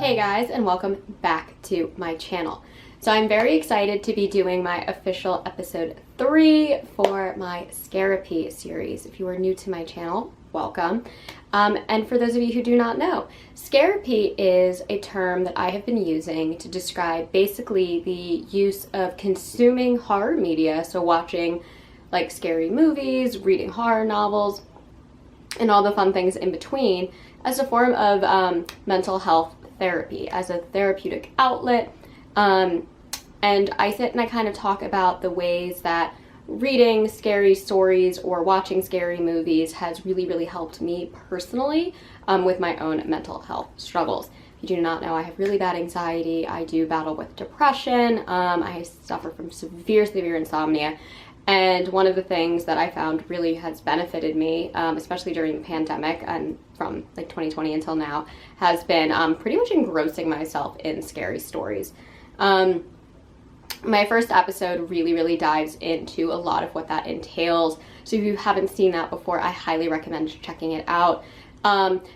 Hey guys, and welcome back to my channel. So I'm very excited to be doing my official episode 3 for my Scare-apy series. If you are new to my channel, welcome. And for those of you who do not know, Scare-apy is a term that I have been using to describe basically the use of consuming horror media, so watching like scary movies, reading horror novels, and all the fun things in between, as a form of mental health therapy, as a therapeutic outlet. And I sit and I kind of talk about the ways that reading scary stories or watching scary movies has really helped me personally with my own mental health struggles. If you do not know, I have really bad anxiety. I do battle with depression. I suffer from severe insomnia. And one of the things that I found really has benefited me, especially during the pandemic and from like 2020 until now, has been pretty much engrossing myself in scary stories. My first episode really dives into a lot of what that entails. So if you haven't seen that before, I highly recommend checking it out.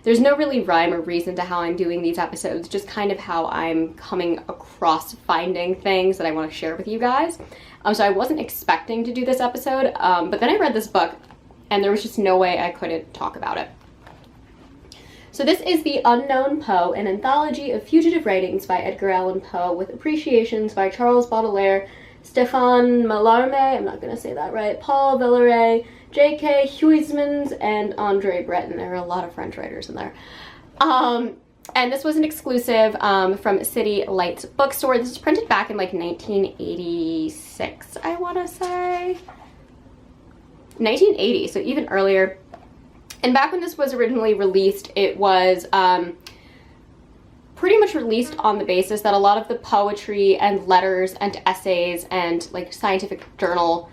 There's no really rhyme or reason to how I'm doing these episodes, just kind of how I'm coming across finding things that I want to share with you guys. So I wasn't expecting to do this episode, but then I read this book and there was just no way I couldn't talk about it. So this is the Unknown Poe, an anthology of fugitive writings by Edgar Allan Poe with appreciations by Charles Baudelaire, Stéphane Mallarmé, I'm not going to say that right, Paul Villeray, J.K. Huysmans, and André Breton. There are a lot of French writers in there. And this was an exclusive from City Lights Bookstore. This was printed back in like 1986, I want to say. 1980, so even earlier. And back when this was originally released, it was pretty much released on the basis that a lot of the poetry and letters and essays and like scientific journal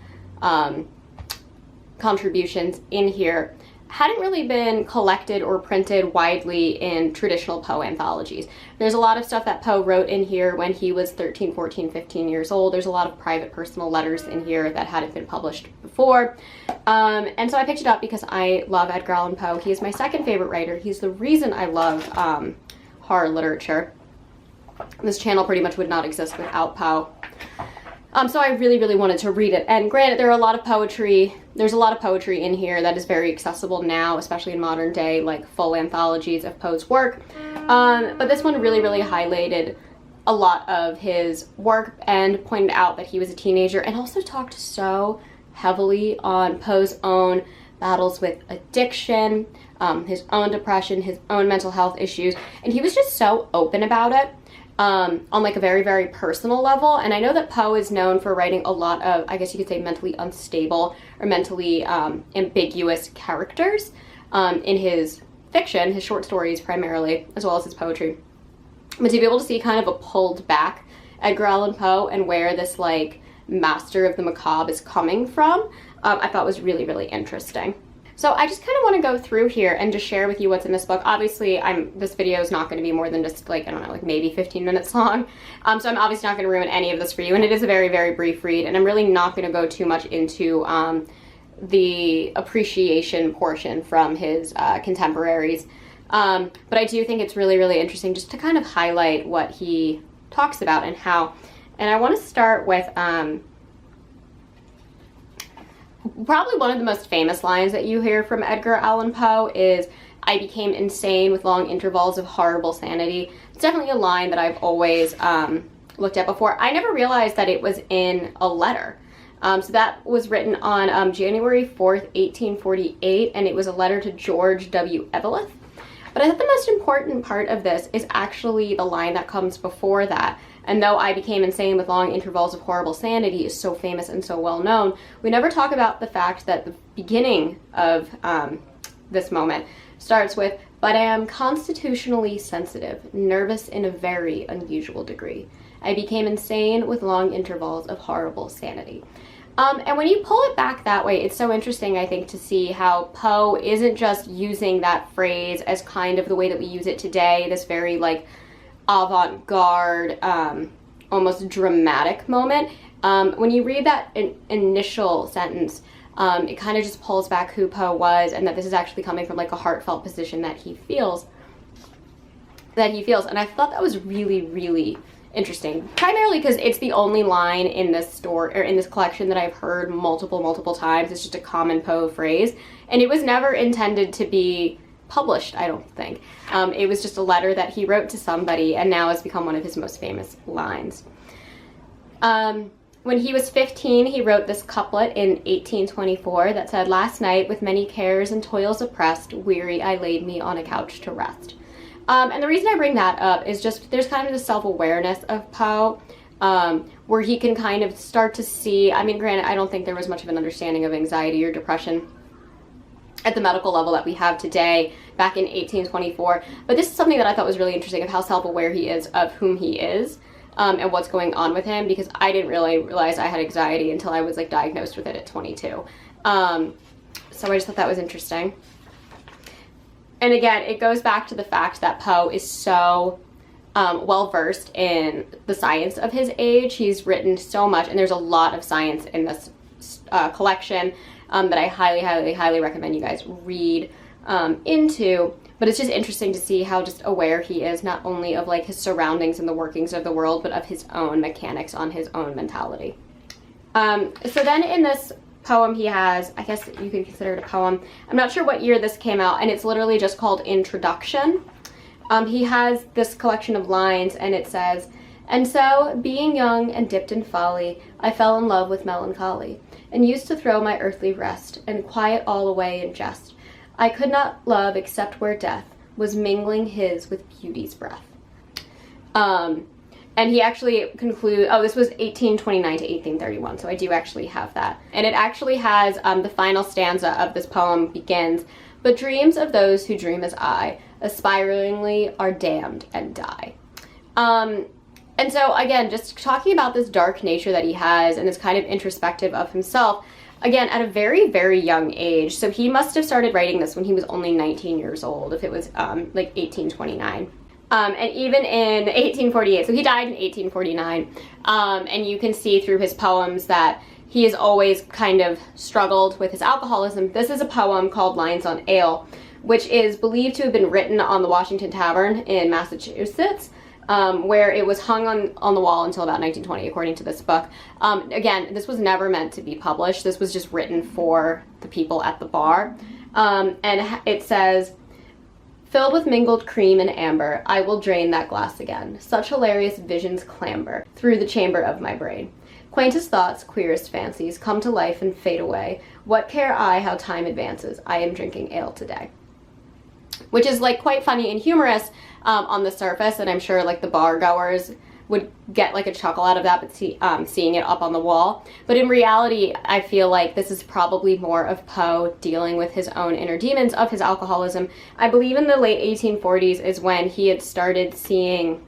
contributions in here hadn't really been collected or printed widely in traditional Poe anthologies. There's a lot of stuff that Poe wrote in here when he was 13, 14, 15 years old. There's a lot of private personal letters in here that hadn't been published before. And so I picked it up because I love Edgar Allan Poe. He is my second favorite writer. He's the reason I love horror literature. This channel pretty much would not exist without Poe. So I really wanted to read it. And granted, there's a lot of poetry in here that is very accessible now, especially in modern day, like full anthologies of Poe's work. But this one really highlighted a lot of his work and pointed out that he was a teenager, and also talked so heavily on Poe's own battles with addiction, his own depression, his own mental health issues, and he was just so open about it. On like a very personal level. And I know that Poe is known for writing a lot of, I guess you could say, mentally unstable or mentally ambiguous characters in his fiction, his short stories primarily, as well as his poetry. But to be able to see kind of a pulled back Edgar Allan Poe and where this like master of the macabre is coming from, I thought was really interesting. So I just kind of want to go through here and just share with you what's in this book. Obviously, this video is not going to be more than just like, I don't know, like maybe 15 minutes long. So I'm obviously not going to ruin any of this for you. And it is a very brief read. And I'm really not going to go too much into the appreciation portion from his contemporaries. But I do think it's really interesting just to kind of highlight what he talks about and how. And I want to start with probably one of the most famous lines that you hear from Edgar Allan Poe is, "I became insane with long intervals of horrible sanity." It's definitely a line that I've always looked at before. I never realized that it was in a letter. So that was written on January 4th, 1848, and it was a letter to George W. Eveleth. But I thought the most important part of this is actually the line that comes before that. And though I became insane with long intervals of horrible sanity is so famous and so well known, we never talk about the fact that the beginning of this moment starts with, "But I am constitutionally sensitive, nervous in a very unusual degree. I became insane with long intervals of horrible sanity." And when you pull it back that way, it's so interesting, I think, to see how Poe isn't just using that phrase as kind of the way that we use it today, this very like avant-garde, almost dramatic moment. When you read that initial sentence, it kind of just pulls back who Poe was, and that this is actually coming from like a heartfelt position that he feels. that he feels. And I thought that was really, really interesting, primarily because it's the only line in this story, or in this collection, that I've heard multiple times. It's just a common Poe phrase, and it was never intended to be published, I don't think. It was just a letter that he wrote to somebody, and now has become one of his most famous lines. When he was 15, he wrote this couplet in 1824 that said, "Last night, with many cares and toils oppressed, weary I laid me on a couch to rest." And the reason I bring that up is just there's kind of this self-awareness of Poe, where he can kind of start to see, I mean, granted, I don't think there was much of an understanding of anxiety or depression at the medical level that we have today back in 1824, but this is something that I thought was really interesting, of how self-aware he is of whom he is, and what's going on with him, because I didn't really realize I had anxiety until I was like diagnosed with it at 22. So I just thought that was interesting. And again, it goes back to the fact that Poe is so well-versed in the science of his age. He's written so much, and there's a lot of science in this collection that I highly recommend you guys read into. But it's just interesting to see how just aware he is, not only of like his surroundings and the workings of the world, but of his own mechanics, on his own mentality. So then in this poem he has, I guess you could consider it a poem, I'm not sure what year this came out, and it's literally just called Introduction. He has this collection of lines, and it says, "And so, being young and dipped in folly, I fell in love with melancholy, and used to throw my earthly rest, and quiet all away in jest. I could not love except where death was mingling his with beauty's breath." And he actually concludes, oh, this was 1829 to 1831, so I do actually have that. And it actually has, the final stanza of this poem begins, "But dreams of those who dream as I, aspiringly are damned and die." And so, again, just talking about this dark nature that he has, and this kind of introspective of himself, again, at a very, very young age. So he must have started writing this when he was only 19 years old, if it was like 1829. And even in 1848, so he died in 1849, and you can see through his poems that he has always kind of struggled with his alcoholism. This is a poem called Lines on Ale, which is believed to have been written on the Washington Tavern in Massachusetts, where it was hung on the wall until about 1920, according to this book. Again, this was never meant to be published. This was just written for the people at the bar. And it says, "Filled with mingled cream and amber, I will drain that glass again. Such hilarious visions clamber through the chamber of my brain. Quaintest thoughts, queerest fancies, come to life and fade away. What care I how time advances? I am drinking ale today." Which is like quite funny and humorous on the surface, and I'm sure like the bar goers would get like a chuckle out of that, but seeing it up on the wall. But in reality, I feel like this is probably more of Poe dealing with his own inner demons of his alcoholism. I believe in the late 1840s is when he had started seeing,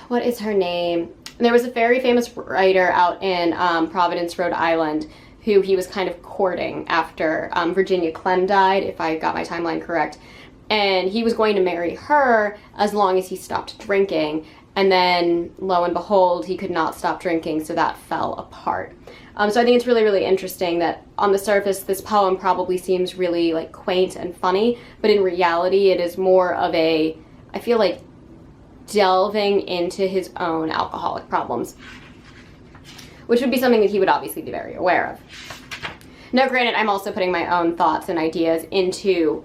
what is her name? There was a very famous writer out in Providence, Rhode Island, who he was kind of courting after Virginia Clem died, if I got my timeline correct. And he was going to marry her as long as he stopped drinking. And then, lo and behold, he could not stop drinking, so that fell apart. So I think it's really, really interesting that on the surface, this poem probably seems really like quaint and funny, but in reality, it is more of a, I feel like, delving into his own alcoholic problems, which would be something that he would obviously be very aware of. Now, granted, I'm also putting my own thoughts and ideas into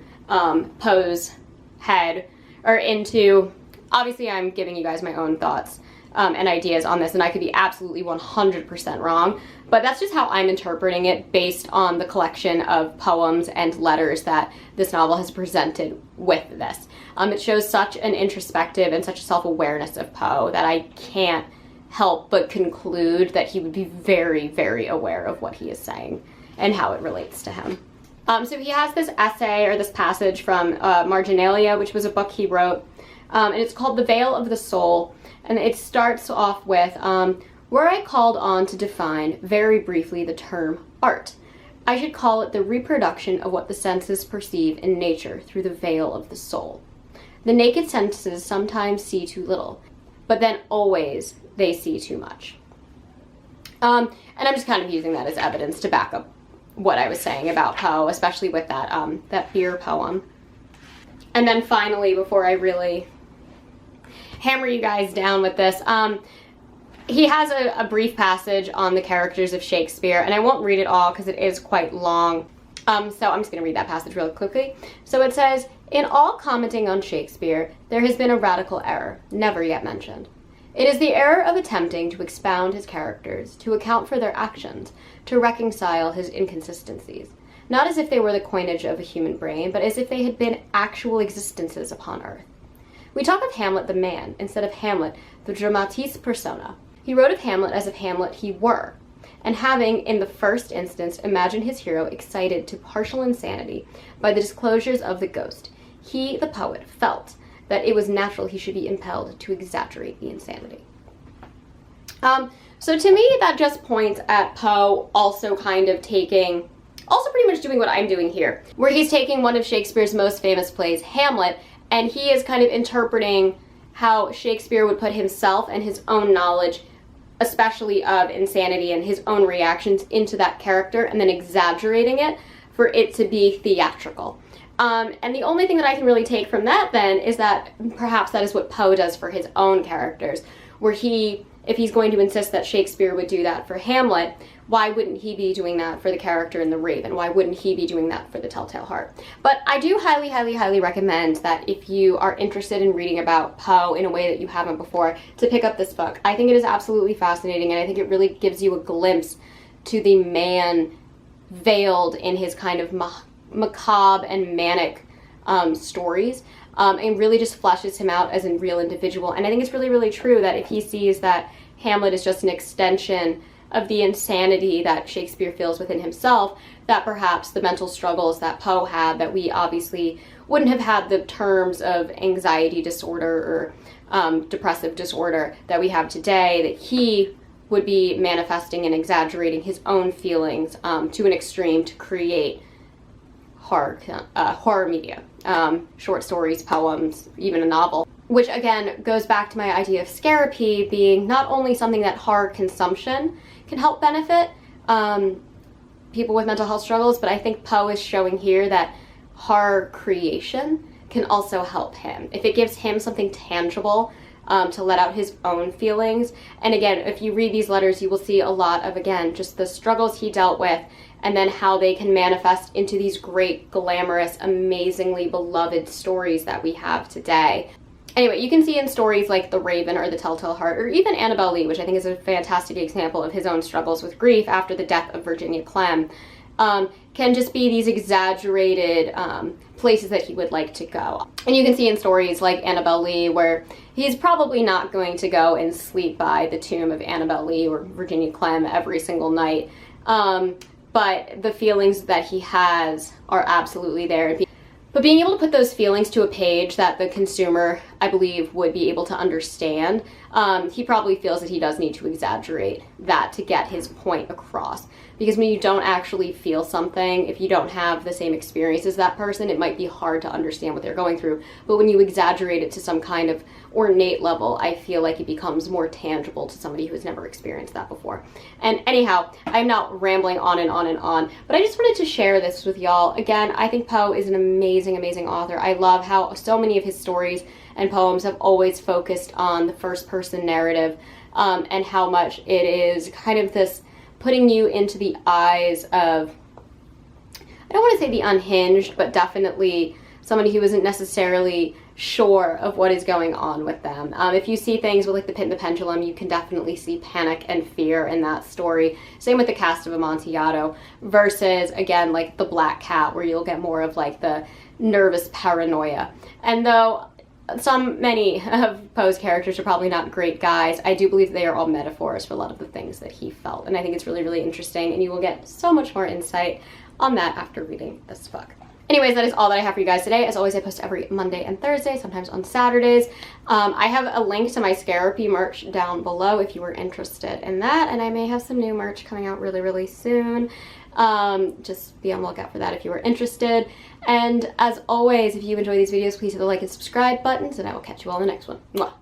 Poe's head, or into, obviously I'm giving you guys my own thoughts and ideas on this, and I could be absolutely 100% wrong, but that's just how I'm interpreting it based on the collection of poems and letters that this novel has presented with this. It shows such an introspective and such a self-awareness of Poe that I can't help but conclude that he would be very, very aware of what he is saying and how it relates to him. So he has this essay, or this passage from Marginalia, which was a book he wrote, and it's called The Veil of the Soul, and it starts off with, "Were I called on to define very briefly the term art, I should call it the reproduction of what the senses perceive in nature through the veil of the soul. The naked senses sometimes see too little, but then always they see too much." And I'm just kind of using that as evidence to back up what I was saying about Poe, especially with that that beer poem. And then finally, before I really hammer you guys down with this, he has a brief passage on the characters of Shakespeare, and I won't read it all because it is quite long. So I'm just going to read that passage real quickly. So it says, "In all commenting on Shakespeare, there has been a radical error, never yet mentioned. It is the error of attempting to expound his characters, to account for their actions, to reconcile his inconsistencies, not as if they were the coinage of a human brain, but as if they had been actual existences upon earth. We talk of Hamlet the man, instead of Hamlet the dramatis persona. He wrote of Hamlet as if Hamlet he were, and having, in the first instance, imagined his hero excited to partial insanity by the disclosures of the ghost, he, the poet, felt that it was natural he should be impelled to exaggerate the insanity." So to me, that just points at Poe also kind of taking, also pretty much doing what I'm doing here, where he's taking one of Shakespeare's most famous plays, Hamlet, and he is kind of interpreting how Shakespeare would put himself and his own knowledge, especially of insanity and his own reactions, into that character, and then exaggerating it for it to be theatrical. And the only thing that I can really take from that then is that perhaps that is what Poe does for his own characters, where he, if he's going to insist that Shakespeare would do that for Hamlet, why wouldn't he be doing that for the character in The Raven? Why wouldn't he be doing that for The Telltale Heart? But I do highly, highly, highly recommend that if you are interested in reading about Poe in a way that you haven't before, to pick up this book. I think it is absolutely fascinating, and I think it really gives you a glimpse to the man veiled in his kind of macabre and manic stories, and really just fleshes him out as a real individual. And I think it's really, really true that if he sees that Hamlet is just an extension of the insanity that Shakespeare feels within himself, that perhaps the mental struggles that Poe had, that we obviously wouldn't have had the terms of anxiety disorder or depressive disorder that we have today, that he would be manifesting and exaggerating his own feelings to an extreme to create horror media, short stories, poems, even a novel. Which again goes back to my idea of Scare-apy being not only something that horror consumption can help benefit people with mental health struggles, but I think Poe is showing here that horror creation can also help him. If it gives him something tangible to let out his own feelings. And again, if you read these letters, you will see a lot of, again, just the struggles he dealt with, and then how they can manifest into these great, glamorous, amazingly beloved stories that we have today. Anyway, you can see in stories like The Raven or The Telltale Heart, or even Annabel Lee, which I think is a fantastic example of his own struggles with grief after the death of Virginia Clem, can just be these exaggerated places that he would like to go. And you can see in stories like Annabel Lee where he's probably not going to go and sleep by the tomb of Annabel Lee or Virginia Clem every single night, but the feelings that he has are absolutely there. But being able to put those feelings to a page that the consumer, I believe, would be able to understand, he probably feels that he does need to exaggerate that to get his point across. Because when you don't actually feel something, if you don't have the same experience as that person, it might be hard to understand what they're going through. But when you exaggerate it to some kind of ornate level, I feel like it becomes more tangible to somebody who's never experienced that before. And anyhow, I'm not rambling on and on and on, but I just wanted to share this with y'all. Again, I think Poe is an amazing, amazing author. I love how so many of his stories and poems have always focused on the first person narrative, and how much it is kind of this putting you into the eyes of, I don't want to say the unhinged, but definitely somebody who isn't necessarily sure of what is going on with them. If you see things with like The Pit and the Pendulum, you can definitely see panic and fear in that story. Same with The Cast of Amontillado, versus again like The Black Cat, where you'll get more of like the nervous paranoia. And though many of Poe's characters are probably not great guys, I do believe they are all metaphors for a lot of the things that he felt. And I think it's really, really interesting, and you will get so much more insight on that after reading this book. Anyways, that is all that I have for you guys today. As always, I post every Monday and Thursday, sometimes on Saturdays. I have a link to my Scare-apy merch down below if you were interested in that, and I may have some new merch coming out really, really soon. Just be on the lookout for that if you are interested. And as always, if you enjoy these videos, please hit the like and subscribe buttons, and I will catch you all in the next one. Mwah.